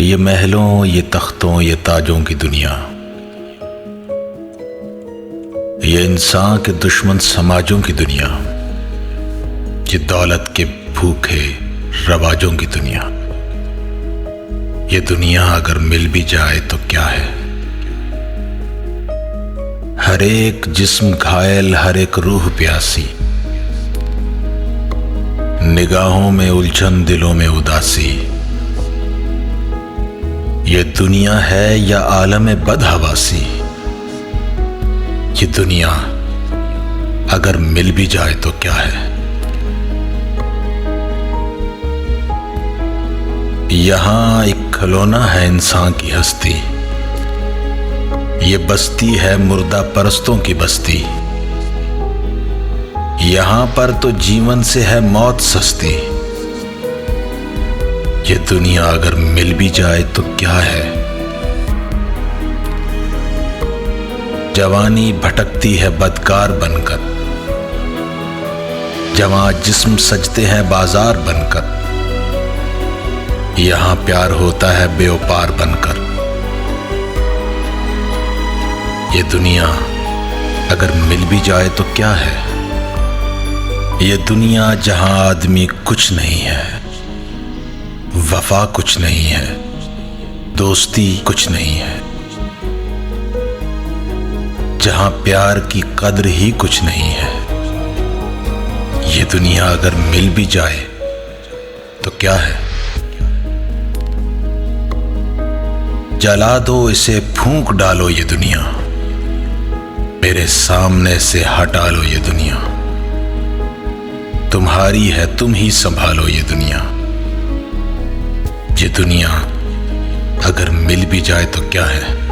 ये महलों, ये तख्तों, ये ताजों की दुनिया, ये इंसान के दुश्मन समाजों की दुनिया, ये दौलत के भूखे रवाजों की दुनिया। ये दुनिया अगर मिल भी जाए तो क्या है। हर एक जिस्म घायल, हर एक रूह प्यासी, निगाहों में उलझन, दिलों में उदासी। ये दुनिया है या आलम बदहवासी। ये दुनिया अगर मिल भी जाए तो क्या है। यहां एक खिलौना है इंसान की हस्ती, ये बस्ती है मुर्दा परस्तों की बस्ती। यहां पर तो जीवन से है मौत सस्ती। ये दुनिया अगर मिल भी जाए तो क्या है। जवानी भटकती है बदकार बनकर, जवां जिस्म सजते हैं बाजार बनकर। यहां प्यार होता है बेवपार बनकर। ये दुनिया अगर मिल भी जाए तो क्या है। ये दुनिया जहां आदमी कुछ नहीं है, वफा कुछ नहीं है, दोस्ती कुछ नहीं है, जहां प्यार की कद्र ही कुछ नहीं है। ये दुनिया अगर मिल भी जाए तो क्या है। जला दो इसे, फूंक डालो ये दुनिया, मेरे सामने से हटा लो ये दुनिया। तुम्हारी है, तुम ही संभालो ये दुनिया। ये दुनिया अगर मिल भी जाए तो क्या है।